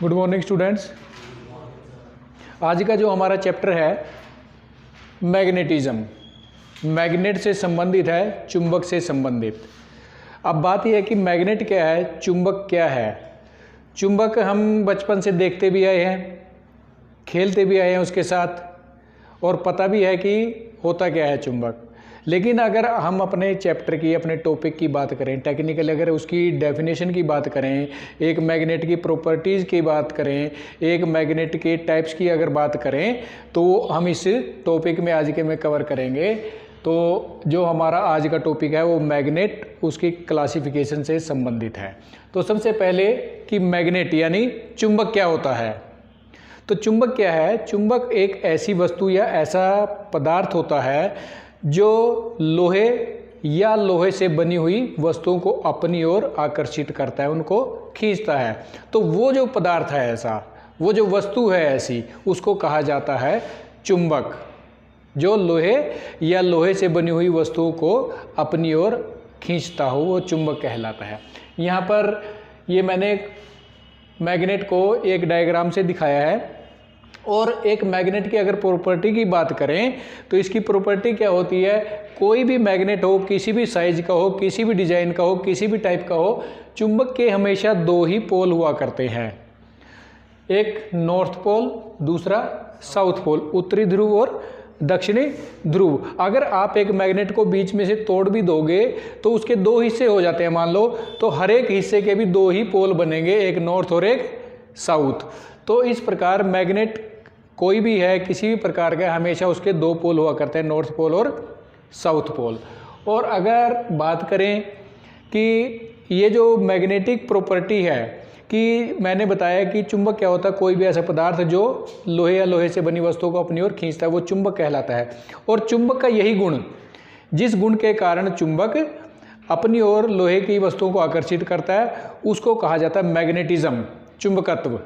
Good morning students. आज का जो हमारा चैप्टर है मैग्नेटिज्म, मैग्नेट से संबंधित है, चुंबक से संबंधित। अब बात यह है कि मैग्नेट क्या है, चुंबक क्या है। चुंबक हम बचपन से देखते भी आए हैं, खेलते भी आए हैं उसके साथ, और पता भी है कि होता क्या है चुंबक। लेकिन अगर हम अपने चैप्टर की, अपने टॉपिक की बात करें, टेक्निकल अगर उसकी डेफिनेशन की बात करें, एक मैग्नेट की प्रॉपर्टीज़ की बात करें, एक मैग्नेट के टाइप्स की अगर बात करें, तो हम इस टॉपिक में आज के में कवर करेंगे। तो जो हमारा आज का टॉपिक है वो मैग्नेट, उसकी क्लासिफिकेशन से संबंधित है। तो सबसे पहले कि मैग्नेट यानी चुंबक क्या होता है। तो चुंबक क्या है? चुंबक एक ऐसी वस्तु या ऐसा पदार्थ होता है जो लोहे या लोहे से बनी हुई वस्तुओं को अपनी ओर आकर्षित करता है, उनको खींचता है। तो वो जो पदार्थ है ऐसा, वो जो वस्तु है ऐसी, उसको कहा जाता है चुंबक। जो लोहे या लोहे से बनी हुई वस्तुओं को अपनी ओर खींचता हो, वो चुंबक कहलाता है। यहाँ पर ये मैंने मैग्नेट को एक डायग्राम से दिखाया है। और एक मैग्नेट की अगर प्रॉपर्टी की बात करें तो इसकी प्रॉपर्टी क्या होती है, कोई भी मैग्नेट हो, किसी भी साइज का हो, किसी भी डिजाइन का हो, किसी भी टाइप का हो, चुंबक के हमेशा दो ही पोल हुआ करते हैं, एक नॉर्थ पोल, दूसरा साउथ पोल, उत्तरी ध्रुव और दक्षिणी ध्रुव। अगर आप एक मैग्नेट को बीच में से तोड़ भी दोगे तो उसके दो हिस्से हो जाते हैं मान लो, तो हर एक हिस्से के भी दो ही पोल बनेंगे, एक नॉर्थ और एक साउथ। तो इस प्रकार मैग्नेट कोई भी है, किसी भी प्रकार का, हमेशा उसके दो पोल हुआ करते हैं, नॉर्थ पोल और साउथ पोल। और अगर बात करें कि ये जो मैग्नेटिक प्रॉपर्टी है, कि मैंने बताया कि चुंबक क्या होता है, कोई भी ऐसा पदार्थ जो लोहे या लोहे से बनी वस्तुओं को अपनी ओर खींचता है, वो चुंबक कहलाता है। और चुंबक का यही गुण, जिस गुण के कारण चुंबक अपनी ओर लोहे की वस्तुओं को आकर्षित करता है, उसको कहा जाता है मैग्नेटिज्म, चुंबकत्व।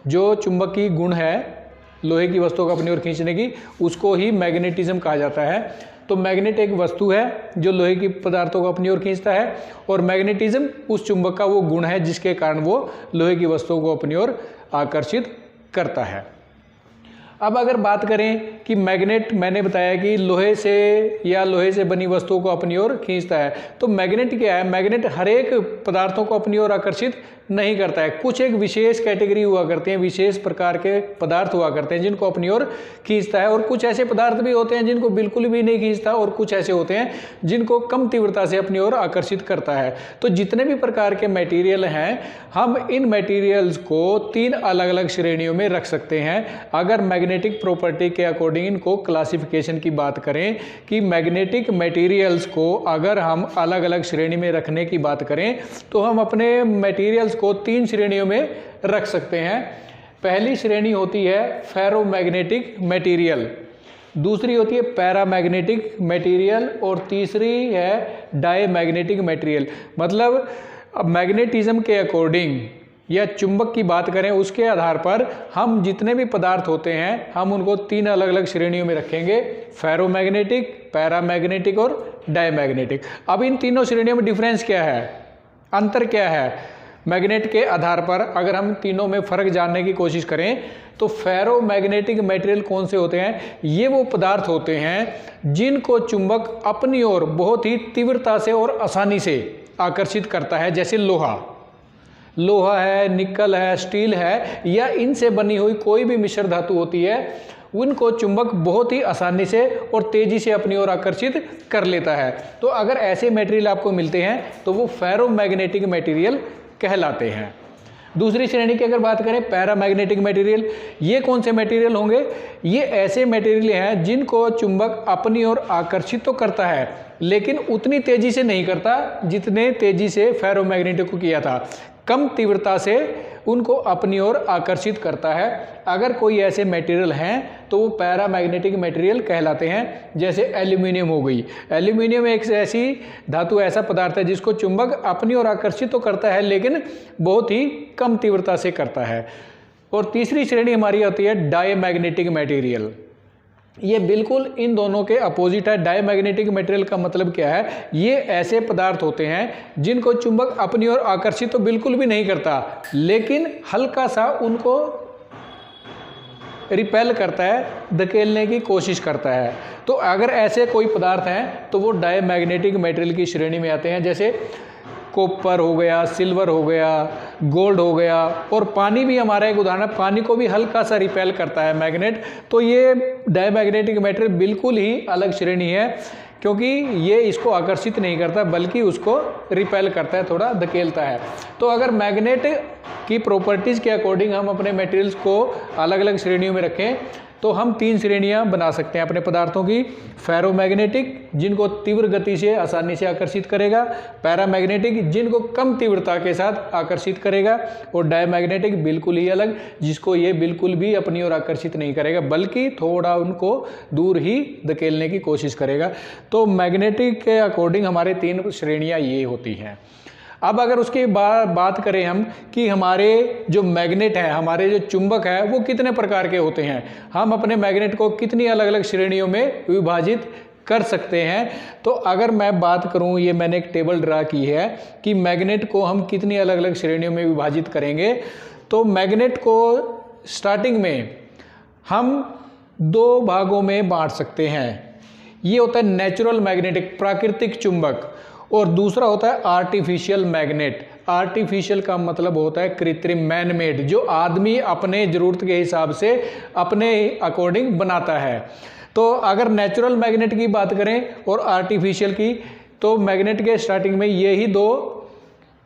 जो चुंबक की गुण है लोहे की वस्तुओं को अपनी ओर खींचने की, उसको ही मैग्नेटिज्म कहा जाता है। तो मैग्नेट एक वस्तु है जो लोहे की पदार्थों को अपनी ओर खींचता है, और मैग्नेटिज्म उस चुंबक का वो गुण है जिसके कारण वो लोहे की वस्तुओं को अपनी ओर आकर्षित करता है। अब अगर बात करें कि मैग्नेट, मैंने बताया कि लोहे से या लोहे से बनी वस्तुओं को अपनी ओर खींचता है। तो मैग्नेट क्या है? मैग्नेट हर एक पदार्थों को अपनी ओर आकर्षित नहीं करता है। कुछ एक विशेष कैटेगरी हुआ करते हैं, विशेष प्रकार के पदार्थ हुआ करते हैं जिनको अपनी ओर खींचता है, और कुछ ऐसे पदार्थ भी होते हैं जिनको बिल्कुल भी नहीं खींचता, और कुछ ऐसे होते हैं जिनको कम तीव्रता से अपनी ओर आकर्षित करता है। तो जितने भी प्रकार के मटेरियल हैं, हम इन मटेरियल्स को तीन अलग अलग श्रेणियों में रख सकते हैं। अगर मैग्नेटिक प्रॉपर्टी के अकॉर्डिंग इनको क्लासिफिकेशन की बात करें कि मैग्नेटिक मटेरियल्स को अगर हम अलग अलग श्रेणी में रखने की बात करें, तो हम अपने मटेरियल्स को तीन श्रेणियों में रख सकते हैं। पहली श्रेणी होती है फेरोमैग्नेटिक मटेरियल, दूसरी होती है पैरामैग्नेटिक मटेरियल, और तीसरी है डायमैग्नेटिक मटेरियल। मतलब मैग्नेटिज्म के अकॉर्डिंग या चुंबक की बात करें, उसके आधार पर हम जितने भी पदार्थ होते हैं, हम उनको तीन अलग अलग श्रेणियों में रखेंगे, फेरोमैग्नेटिक, पैरामैग्नेटिक और डायमैग्नेटिक। अब इन तीनों श्रेणियों में डिफरेंस क्या है, अंतर क्या है? मैग्नेट के आधार पर अगर हम तीनों में फ़र्क जानने की कोशिश करें, तो फेरोमैग्नेटिक मटेरियल कौन से होते हैं? ये वो पदार्थ होते हैं जिनको चुंबक अपनी ओर बहुत ही तीव्रता से और आसानी से आकर्षित करता है, जैसे लोहा है, निकल है, स्टील है, या इनसे बनी हुई कोई भी मिश्र धातु होती है, उनको चुंबक बहुत ही आसानी से और तेजी से अपनी ओर आकर्षित कर लेता है। तो अगर ऐसे मटेरियल आपको मिलते हैं तो वो फेरोमैग्नेटिक मटेरियल कहलाते हैं। दूसरी श्रेणी की अगर बात करें, पैरामैग्नेटिक मटेरियल, ये कौन से मटेरियल होंगे? ये ऐसे मटेरियल हैं जिनको चुंबक अपनी ओर आकर्षित तो करता है, लेकिन उतनी तेजी से नहीं करता जितने तेजी से फेरोमैग्नेटिक को किया था। कम तीव्रता से उनको अपनी ओर आकर्षित करता है। अगर कोई ऐसे मटेरियल हैं तो वो पैरामैग्नेटिक मटेरियल कहलाते हैं, जैसे एल्यूमिनियम हो गई। एल्यूमिनियम एक ऐसी धातु, ऐसा पदार्थ है जिसको चुंबक अपनी ओर आकर्षित तो करता है, लेकिन बहुत ही कम तीव्रता से करता है। और तीसरी श्रेणी हमारी होती है डायमैग्नेटिक मटेरियल। ये बिल्कुल इन दोनों के अपोजिट है। डायमैग्नेटिक मटेरियल का मतलब क्या है, ये ऐसे पदार्थ होते हैं जिनको चुंबक अपनी ओर आकर्षित तो बिल्कुल भी नहीं करता, लेकिन हल्का सा उनको रिपेल करता है, धकेलने की कोशिश करता है। तो अगर ऐसे कोई पदार्थ हैं तो वो डायमैग्नेटिक मटेरियल की श्रेणी में आते हैं, जैसे कॉपर हो गया, सिल्वर हो गया, गोल्ड हो गया, और पानी भी हमारा एक उदाहरण है। पानी को भी हल्का सा रिपेल करता है मैग्नेट। तो ये डायमैग्नेटिक मटेरियल बिल्कुल ही अलग श्रेणी है, क्योंकि ये इसको आकर्षित नहीं करता बल्कि उसको रिपेल करता है, थोड़ा धकेलता है। तो अगर मैग्नेट की प्रॉपर्टीज़ के अकॉर्डिंग हम अपने मटेरियल्स को अलग अलग श्रेणियों में रखें तो हम 3 श्रेणियां बना सकते हैं अपने पदार्थों की। फेरोमैग्नेटिक, जिनको तीव्र गति से आसानी से आकर्षित करेगा, पैरामैग्नेटिक, जिनको कम तीव्रता के साथ आकर्षित करेगा, और डायमैग्नेटिक बिल्कुल ही अलग, जिसको ये बिल्कुल भी अपनी ओर आकर्षित नहीं करेगा बल्कि थोड़ा उनको दूर ही धकेलने की कोशिश करेगा। तो मैग्नेटिक के अकॉर्डिंग हमारे 3 श्रेणियाँ ये होती हैं। अब अगर उसकी बात करें हम कि हमारे जो मैग्नेट है, हमारे जो चुंबक है, वो कितने प्रकार के होते हैं, हम अपने मैग्नेट को कितनी अलग अलग श्रेणियों में विभाजित कर सकते हैं। तो अगर मैं बात करूं, ये मैंने एक टेबल ड्रा की है कि मैग्नेट को हम कितनी अलग अलग श्रेणियों में विभाजित करेंगे। तो मैग्नेट को स्टार्टिंग में हम 2 भागों में बांट सकते हैं। ये होता है नेचुरल मैग्नेटिक, प्राकृतिक चुंबक, और दूसरा होता है आर्टिफिशियल मैग्नेट। आर्टिफिशियल का मतलब होता है कृत्रिम, मैन मेड, जो आदमी अपने ज़रूरत के हिसाब से अपने अकॉर्डिंग बनाता है। तो अगर नेचुरल मैग्नेट की बात करें और आर्टिफिशियल की, तो मैग्नेट के स्टार्टिंग में यही 2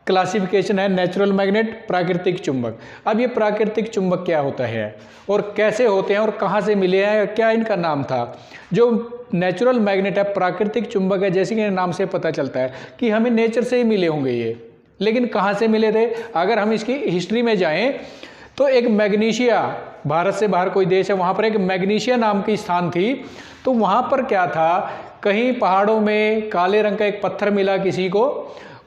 क्लासिफिकेशन है, नेचुरल मैग्नेट, प्राकृतिक चुंबक। अब ये प्राकृतिक चुंबक क्या होता है और कैसे होते हैं और कहाँ से मिले हैं, क्या इनका नाम था। जो नेचुरल मैग्नेट है, प्राकृतिक चुंबक है, जैसे कि नाम से पता चलता है कि हमें नेचर से ही मिले होंगे ये, लेकिन कहाँ से मिले थे। अगर हम इसकी हिस्ट्री में जाएं तो एक मैग्नीशिया, भारत से बाहर कोई देश है, वहाँ पर एक मैग्नीशिया नाम की स्थान थी। तो वहाँ पर क्या था, कहीं पहाड़ों में काले रंग का एक पत्थर मिला किसी को,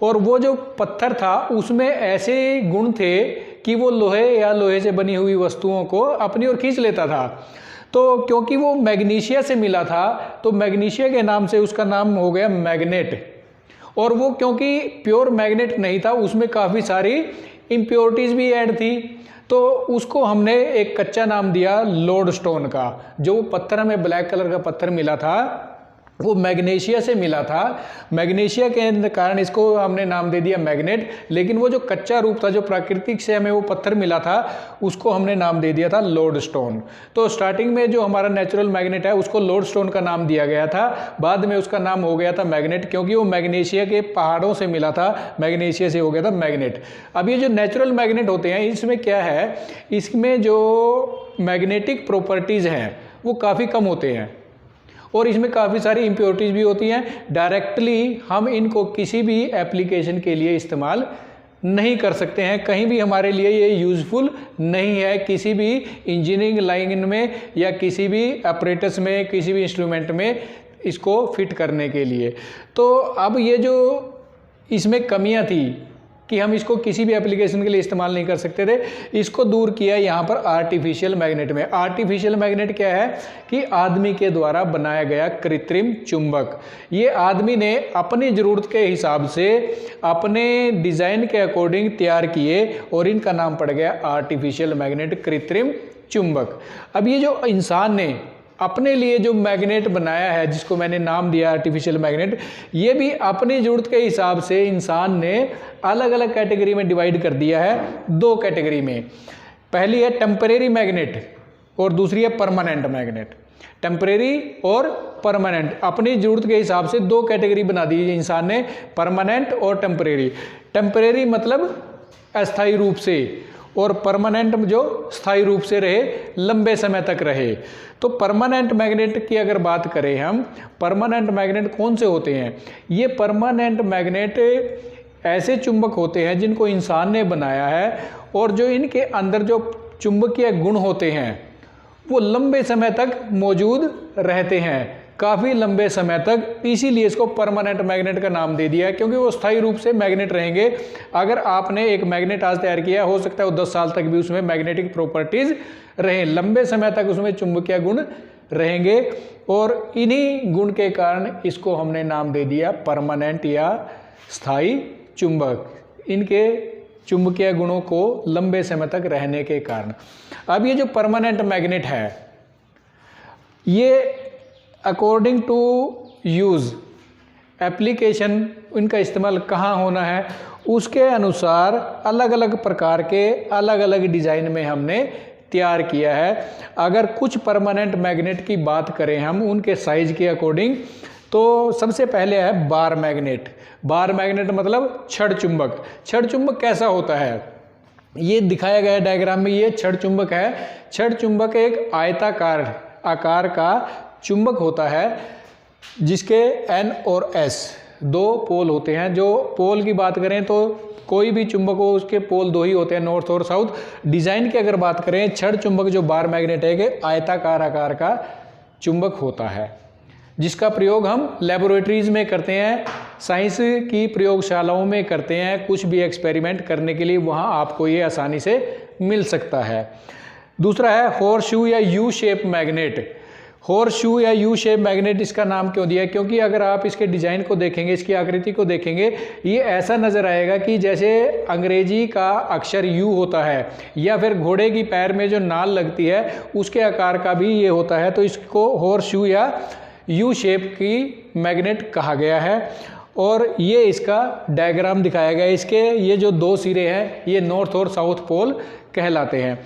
और वो जो पत्थर था उसमें ऐसे गुण थे कि वो लोहे या लोहे से बनी हुई वस्तुओं को अपनी ओर खींच लेता था। तो क्योंकि वो मैग्नीशिया से मिला था तो मैग्नीशिया के नाम से उसका नाम हो गया मैग्नेट। और वो क्योंकि प्योर मैग्नेट नहीं था, उसमें काफ़ी सारी इम्प्योरिटीज़ भी ऐड थी, तो उसको हमने एक कच्चा नाम दिया लोडस्टोन का। जो पत्थर हमें ब्लैक कलर का पत्थर मिला था वो मैग्नीशिया से मिला था, मैग्नीशिया के कारण इसको हमने नाम दे दिया मैग्नेट। लेकिन वो जो कच्चा रूप था, जो प्राकृतिक से हमें वो पत्थर मिला था, उसको हमने नाम दे दिया था लोडस्टोन। तो स्टार्टिंग में जो हमारा नेचुरल मैग्नेट है उसको लोडस्टोन का नाम दिया गया था, बाद में उसका नाम हो गया था मैग्नेट, क्योंकि वो मैग्नीशिया के पहाड़ों से मिला था, मैग्नीशिया से हो गया था मैग्नेट। अब ये जो नेचुरल मैग्नेट होते हैं, इसमें क्या है, इसमें जो मैग्नेटिक प्रॉपर्टीज़ हैं वो काफ़ी कम होते हैं और इसमें काफ़ी सारी इम्प्योरिटीज़ भी होती हैं। डायरेक्टली हम इनको किसी भी एप्लीकेशन के लिए इस्तेमाल नहीं कर सकते हैं, कहीं भी हमारे लिए ये यूज़फुल नहीं है, किसी भी इंजीनियरिंग लाइन में या किसी भी ऑपरेटर्स में, किसी भी इंस्ट्रूमेंट में इसको फिट करने के लिए। तो अब ये जो इसमें कमियां थी कि हम इसको किसी भी एप्लीकेशन के लिए इस्तेमाल नहीं कर सकते थे, इसको दूर किया यहाँ पर आर्टिफिशियल मैग्नेट में। आर्टिफिशियल मैग्नेट क्या है कि आदमी के द्वारा बनाया गया कृत्रिम चुंबक। ये आदमी ने अपनी ज़रूरत के हिसाब से अपने डिज़ाइन के अकॉर्डिंग तैयार किए और इनका नाम पड़ गया आर्टिफिशियल मैग्नेट, कृत्रिम चुंबक। अब ये जो इंसान ने अपने लिए जो मैग्नेट बनाया है, जिसको मैंने नाम दिया आर्टिफिशियल मैग्नेट, ये भी अपनी ज़रूरत के हिसाब से इंसान ने अलग अलग कैटेगरी में डिवाइड कर दिया है, 2 कैटेगरी में। पहली है टेम्परेरी मैग्नेट और दूसरी है परमानेंट मैग्नेट। टेम्परेरी और परमानेंट, अपनी ज़रूरत के हिसाब से 2 कैटेगरी बना दी इंसान ने, परमानेंट और टेम्परेरी। टेम्परेरी मतलब अस्थायी रूप से, और परमानेंट जो स्थायी रूप से रहे, लंबे समय तक रहे। तो परमानेंट मैग्नेट की अगर बात करें हम, परमानेंट मैग्नेट कौन से होते हैं, ये परमानेंट मैग्नेट ऐसे चुंबक होते हैं जिनको इंसान ने बनाया है और जो इनके अंदर जो चुंबकीय गुण होते हैं वो लंबे समय तक मौजूद रहते हैं, काफ़ी लंबे समय तक। इसीलिए इसको परमानेंट मैग्नेट का नाम दे दिया है, क्योंकि वो स्थायी रूप से मैग्नेट रहेंगे। अगर आपने एक मैग्नेट आज तैयार किया, हो सकता है वो 10 साल तक भी उसमें मैग्नेटिक प्रॉपर्टीज़ रहे, लंबे समय तक उसमें चुंबकीय गुण रहेंगे और इन्हीं गुण के कारण इसको हमने नाम दे दिया परमानेंट या स्थायी चुंबक, इनके चुंबकीय गुणों को लंबे समय तक रहने के कारण। अब ये जो परमानेंट मैग्नेट है ये अकॉर्डिंग टू यूज़ एप्लीकेशन, इनका इस्तेमाल कहाँ होना है उसके अनुसार अलग अलग प्रकार के अलग अलग डिज़ाइन में हमने तैयार किया है। अगर कुछ परमानेंट मैग्नेट की बात करें हम उनके साइज के अकॉर्डिंग, तो सबसे पहले है बार मैग्नेट। बार मैग्नेट मतलब छड़ चुंबक। छड़ चुंबक कैसा होता है ये दिखाया गया डायग्राम में, ये छड़ चुंबक है। छड़ चुंबक एक आयताकार आकार का चुंबक होता है जिसके N और S दो पोल होते हैं। जो पोल की बात करें तो कोई भी चुंबक हो उसके पोल दो ही होते हैं, नॉर्थ और साउथ। डिज़ाइन की अगर बात करें छड़ चुंबक जो बार मैग्नेट है कि आयताकार आकार का चुंबक होता है जिसका प्रयोग हम लेबोरेटरीज में करते हैं, साइंस की प्रयोगशालाओं में करते हैं। कुछ भी एक्सपेरिमेंट करने के लिए वहाँ आपको ये आसानी से मिल सकता है। दूसरा है हॉर्सशू या यू शेप मैग्नेट। हॉर्सशू या यू शेप मैग्नेट इसका नाम क्यों दिया? क्योंकि अगर आप इसके डिज़ाइन को देखेंगे, इसकी आकृति को देखेंगे, ये ऐसा नज़र आएगा कि जैसे अंग्रेजी का अक्षर यू होता है या फिर घोड़े की पैर में जो नाल लगती है उसके आकार का भी ये होता है। तो इसको हॉर्सशू या यू शेप की मैग्नेट कहा गया है और ये इसका डायग्राम दिखाया गया है। इसके ये जो दो सिरे हैं ये नॉर्थ और साउथ पोल कहलाते हैं।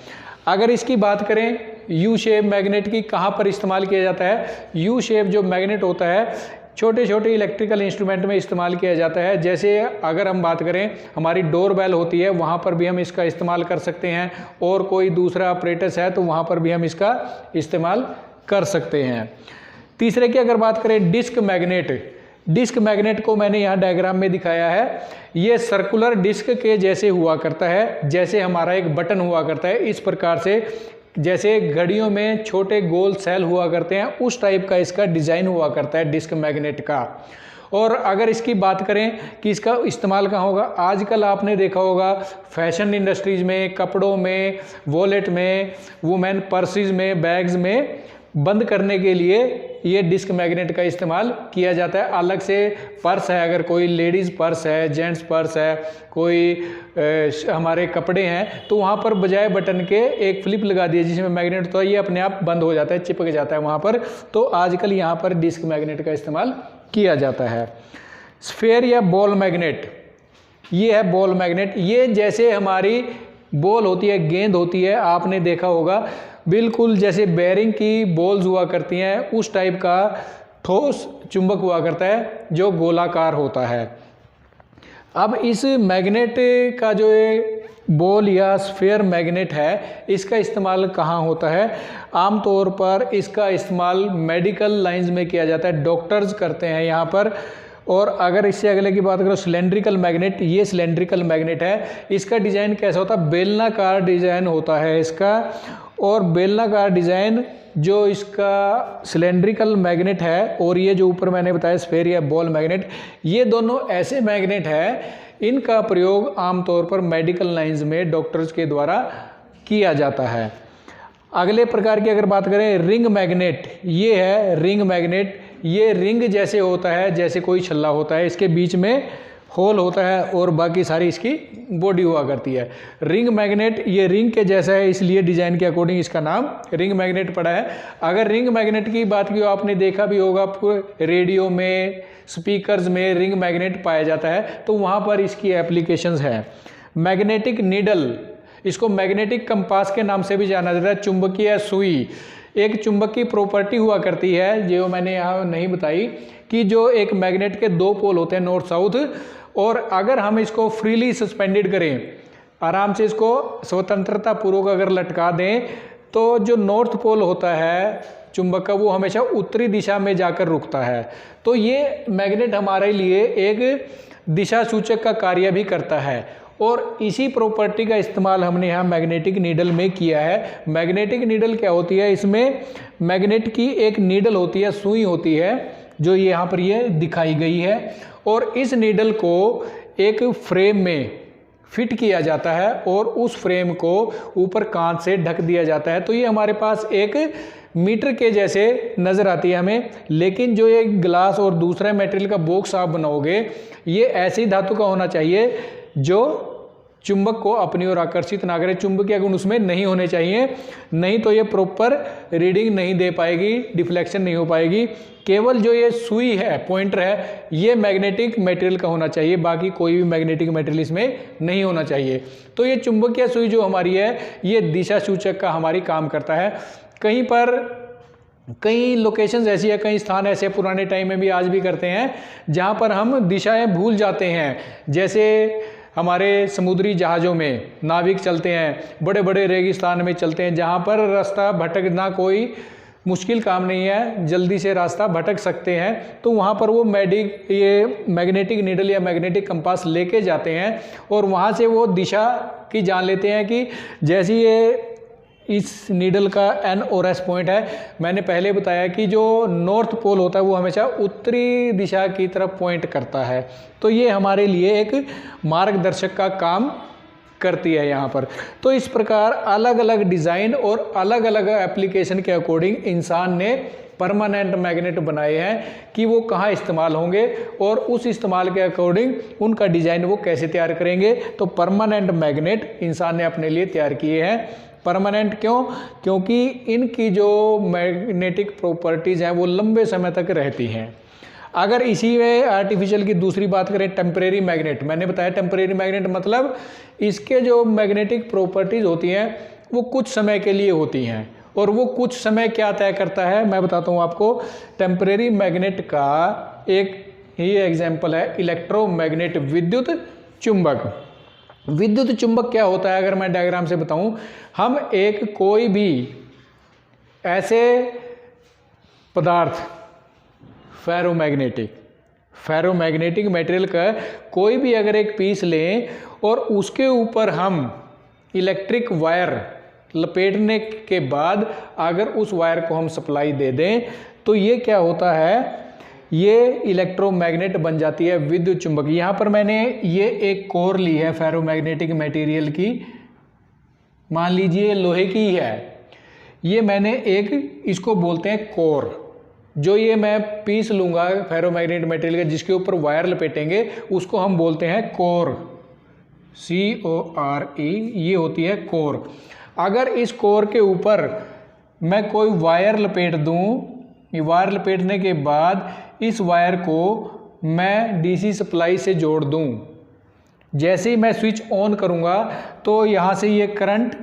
अगर इसकी बात करें यू शेप मैग्नेट की कहाँ पर इस्तेमाल किया जाता है, यू शेप जो मैग्नेट होता है छोटे छोटे इलेक्ट्रिकल इंस्ट्रूमेंट में इस्तेमाल किया जाता है। जैसे अगर हम बात करें हमारी डोर बेल होती है वहाँ पर भी हम इसका इस्तेमाल कर सकते हैं और कोई दूसरा ऑपरेटस है तो वहाँ पर भी हम इसका इस्तेमाल कर सकते हैं। तीसरे की अगर बात करें डिस्क मैग्नेट, डिस्क मैग्नेट को मैंने यहाँ डायग्राम में दिखाया है। ये सर्कुलर डिस्क के जैसे हुआ करता है, जैसे हमारा एक बटन हुआ करता है इस प्रकार से, जैसे घड़ियों में छोटे गोल सेल हुआ करते हैं उस टाइप का इसका डिज़ाइन हुआ करता है डिस्क मैग्नेट का। और अगर इसकी बात करें कि इसका इस्तेमाल कहाँ होगा, आजकल आपने देखा होगा फैशन इंडस्ट्रीज़ में, कपड़ों में, वॉलेट में, वुमेन पर्सेज में, बैग्स में बंद करने के लिए ये डिस्क मैग्नेट का इस्तेमाल किया जाता है। अलग से पर्स है, अगर कोई लेडीज़ पर्स है, जेंट्स पर्स है, कोई हमारे कपड़े हैं तो वहाँ पर बजाय बटन के एक फ्लिप लगा दिए जिसमें मैग्नेट, तो ये अपने आप बंद हो जाता है, चिपक जाता है वहाँ पर। तो आजकल यहाँ पर डिस्क मैग्नेट का इस्तेमाल किया जाता है। स्फेयर या बॉल मैग्नेट, ये है बॉल मैग्नेट। ये जैसे हमारी बॉल होती है, गेंद होती है, आपने देखा होगा बिल्कुल जैसे बेरिंग की बॉल्स हुआ करती हैं उस टाइप का ठोस चुंबक हुआ करता है जो गोलाकार होता है। अब इस मैग्नेट का जो बॉल या स्फीयर मैग्नेट है इसका इस्तेमाल कहाँ होता है? आमतौर पर इसका इस्तेमाल मेडिकल लाइंस में किया जाता है, डॉक्टर्स करते हैं यहाँ पर। और अगर इससे अगले की बात करो सिलेंड्रिकल मैग्नेट, ये सिलेंड्रिकल मैग्नेट है। इसका डिज़ाइन कैसा होता है? बेलनाकार डिज़ाइन होता है इसका। और बेलनाकार डिज़ाइन जो इसका सिलेंड्रिकल मैग्नेट है और ये जो ऊपर मैंने बताया स्फेयर या बॉल मैग्नेट, ये दोनों ऐसे मैग्नेट है इनका प्रयोग आमतौर पर मेडिकल लाइंस में डॉक्टर्स के द्वारा किया जाता है। अगले प्रकार की अगर बात करें रिंग मैग्नेट, ये है रिंग मैग्नेट। ये रिंग जैसे होता है, जैसे कोई छल्ला होता है, इसके बीच में होल होता है और बाकी सारी इसकी बॉडी हुआ करती है। रिंग मैग्नेट ये रिंग के जैसा है इसलिए डिज़ाइन के अकॉर्डिंग इसका नाम रिंग मैग्नेट पड़ा है। अगर रिंग मैग्नेट की बात की आपने देखा भी होगा रेडियो में, स्पीकर्स में रिंग मैग्नेट पाया जाता है तो वहाँ पर इसकी एप्लीकेशंस है। मैग्नेटिक नीडल, इसको मैग्नेटिक कंपास के नाम से भी जाना जाता है। चुंबकीय सुई एक चुंबक की प्रॉपर्टी हुआ करती है जो मैंने यहाँ नहीं बताई कि जो एक मैग्नेट के दो पोल होते हैं नॉर्थ साउथ, और अगर हम इसको फ्रीली सस्पेंडेड करें, आराम से इसको स्वतंत्रता पूर्वक अगर लटका दें तो जो नॉर्थ पोल होता है चुंबक का वो हमेशा उत्तरी दिशा में जाकर रुकता है। तो ये मैग्नेट हमारे लिए एक दिशा सूचक का कार्य भी करता है और इसी प्रॉपर्टी का इस्तेमाल हमने यहाँ मैग्नेटिक नीडल में किया है। मैग्नेटिक नीडल क्या होती है? इसमें मैग्नेट की एक नीडल होती है, सुई होती है जो यहाँ पर ये दिखाई गई है, और इस नीडल को एक फ्रेम में फिट किया जाता है और उस फ्रेम को ऊपर कांच से ढक दिया जाता है। तो ये हमारे पास एक मीटर के जैसे नज़र आती है हमें, लेकिन जो ये ग्लास और दूसरा मटेरियल का बॉक्स आप बनाओगे ये ऐसी धातु का होना चाहिए जो चुंबक को अपनी ओर आकर्षित ना करे, चुंबकीय गुण उसमें नहीं होने चाहिए, नहीं तो ये प्रॉपर रीडिंग नहीं दे पाएगी, डिफ्लेक्शन नहीं हो पाएगी। केवल जो ये सुई है, पॉइंटर है, ये मैग्नेटिक मटेरियल का होना चाहिए, बाकी कोई भी मैग्नेटिक मटेरियल इसमें नहीं होना चाहिए। तो ये चुंबकीय सुई जो हमारी है ये दिशा सूचक का हमारी काम करता है। कहीं पर कई लोकेशंस ऐसी है, कई स्थान ऐसे पुराने टाइम में भी आज भी करते हैं जहाँ पर हम दिशाएं भूल जाते हैं। जैसे हमारे समुद्री जहाज़ों में नाविक चलते हैं, बड़े बड़े रेगिस्तान में चलते हैं जहाँ पर रास्ता भटकना कोई मुश्किल काम नहीं है, जल्दी से रास्ता भटक सकते हैं। तो वहाँ पर वो ये मैग्नेटिक नीडल या मैग्नेटिक कंपास लेके जाते हैं और वहाँ से वो दिशा की जान लेते हैं कि जैसी ये इस नीडल का एन और एस पॉइंट है, मैंने पहले बताया कि जो नॉर्थ पोल होता है वो हमेशा उत्तरी दिशा की तरफ पॉइंट करता है। तो ये हमारे लिए एक मार्गदर्शक का काम करती है यहाँ पर। तो इस प्रकार अलग अलग डिज़ाइन और अलग अलग एप्लीकेशन के अकॉर्डिंग इंसान ने परमानेंट मैग्नेट बनाए हैं कि वो कहाँ इस्तेमाल होंगे और उस इस्तेमाल के अकॉर्डिंग उनका डिज़ाइन वो कैसे तैयार करेंगे। तो परमानेंट मैग्नेट इंसान ने अपने लिए तैयार किए हैं। परमानेंट क्यों? क्योंकि इनकी जो मैग्नेटिक प्रॉपर्टीज़ हैं वो लंबे समय तक रहती हैं। अगर इसी में आर्टिफिशियल की दूसरी बात करें, टेम्परेरी मैग्नेट, मैंने बताया टेम्परेरी मैग्नेट मतलब इसके जो मैग्नेटिक प्रॉपर्टीज़ होती हैं वो कुछ समय के लिए होती हैं, और वो कुछ समय क्या तय करता है मैं बताता हूँ आपको। टेम्परेरी मैग्नेट का एक ही एग्जाम्पल है इलेक्ट्रोमैग्नेट, विद्युत चुंबक। विद्युत चुंबक क्या होता है अगर मैं डायग्राम से बताऊं, हम एक कोई भी ऐसे पदार्थ फेरोमैग्नेटिक मटेरियल का कोई भी अगर एक पीस लें और उसके ऊपर हम इलेक्ट्रिक वायर लपेटने के बाद अगर उस वायर को हम सप्लाई दे दें तो ये क्या होता है, ये इलेक्ट्रोमैग्नेट बन जाती है विद्युत चुंबक। यहाँ पर मैंने ये एक कोर ली है फेरोमैग्नेटिक मटेरियल की, मान लीजिए लोहे की है, ये मैंने एक इसको बोलते हैं कोर। जो ये मैं पीस लूँगा फेरोमैग्नेटिक मटेरियल का जिसके ऊपर वायर लपेटेंगे उसको हम बोलते हैं कोर, CORE, ये होती है कोर। अगर इस कोर के ऊपर मैं कोई वायर लपेट दूँ, ये वायर लपेटने के बाद इस वायर को मैं DC सप्लाई से जोड़ दूं, जैसे ही मैं स्विच ऑन करूंगा तो यहाँ से ये करंट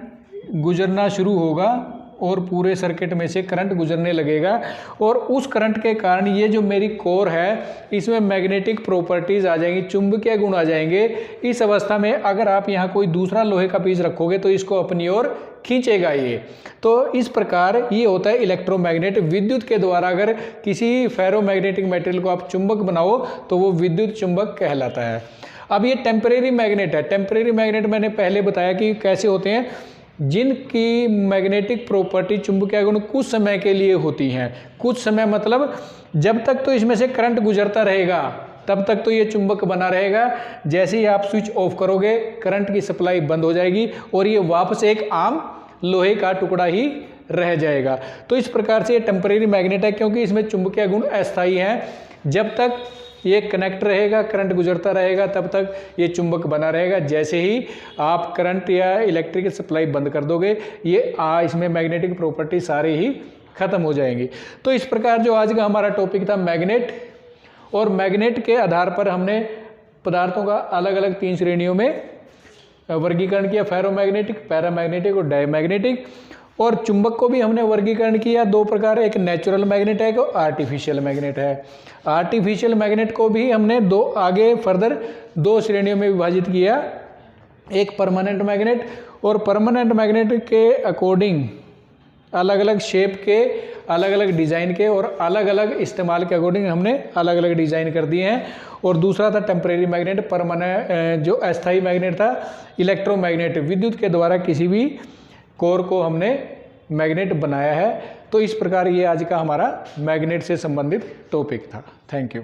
गुजरना शुरू होगा और पूरे सर्किट में से करंट गुजरने लगेगा, और उस करंट के कारण ये जो मेरी कोर है इसमें मैग्नेटिक प्रॉपर्टीज़ आ जाएंगी, चुंबकीय गुण आ जाएंगे। इस अवस्था में अगर आप यहाँ कोई दूसरा लोहे का पीस रखोगे तो इसको अपनी ओर खींचेगा ये। तो इस प्रकार ये होता है इलेक्ट्रोमैग्नेट। विद्युत के द्वारा अगर किसी फेरोमैग्नेटिक मटेरियल को आप चुंबक बनाओ तो वो विद्युत चुंबक कहलाता है। अब ये टेम्परेरी मैग्नेट है। टेम्परेरी मैग्नेट मैंने पहले बताया कि कैसे होते हैं, जिनकी मैग्नेटिक प्रॉपर्टी चुंबकीय गुण कुछ समय के लिए होती हैं। कुछ समय मतलब जब तक तो इसमें से करंट गुजरता रहेगा तब तक तो ये चुंबक बना रहेगा। जैसे ही आप स्विच ऑफ करोगे करंट की सप्लाई बंद हो जाएगी और ये वापस एक आम लोहे का टुकड़ा ही रह जाएगा। तो इस प्रकार से ये टेम्परेरी मैग्नेट है क्योंकि इसमें चुंबकीय गुण अस्थायी हैं। जब तक ये कनेक्ट रहेगा, करंट गुजरता रहेगा, तब तक ये चुंबक बना रहेगा। जैसे ही आप करंट या इलेक्ट्रिकल सप्लाई बंद कर दोगे ये इसमें मैग्नेटिक प्रॉपर्टी सारी ही खत्म हो जाएंगी। तो इस प्रकार जो आज का हमारा टॉपिक था मैग्नेट, और मैग्नेट के आधार पर हमने पदार्थों का अलग अलग 3 श्रेणियों में वर्गीकरण किया, फेरोमैग्नेटिक, पैरामैग्नेटिक और डायमैग्नेटिक। और चुंबक को भी हमने वर्गीकरण किया 2 प्रकार, एक नेचुरल मैग्नेट है, एक आर्टिफिशियल मैग्नेट है। आर्टिफिशियल मैग्नेट को भी हमने आगे फर्दर 2 श्रेणियों में विभाजित किया, एक परमानेंट मैग्नेट, और परमानेंट मैग्नेट के अकॉर्डिंग अलग अलग शेप के, अलग अलग डिज़ाइन के और अलग अलग इस्तेमाल के अकॉर्डिंग हमने अलग अलग डिज़ाइन कर दिए हैं। और दूसरा था टेम्परेरी मैग्नेट, परमानेंट जो अस्थायी मैग्नेट था, इलेक्ट्रोमैग्नेट, विद्युत के द्वारा किसी भी कोर को हमने मैग्नेट बनाया है। तो इस प्रकार ये आज का हमारा मैग्नेट से संबंधित टॉपिक था। Thank you.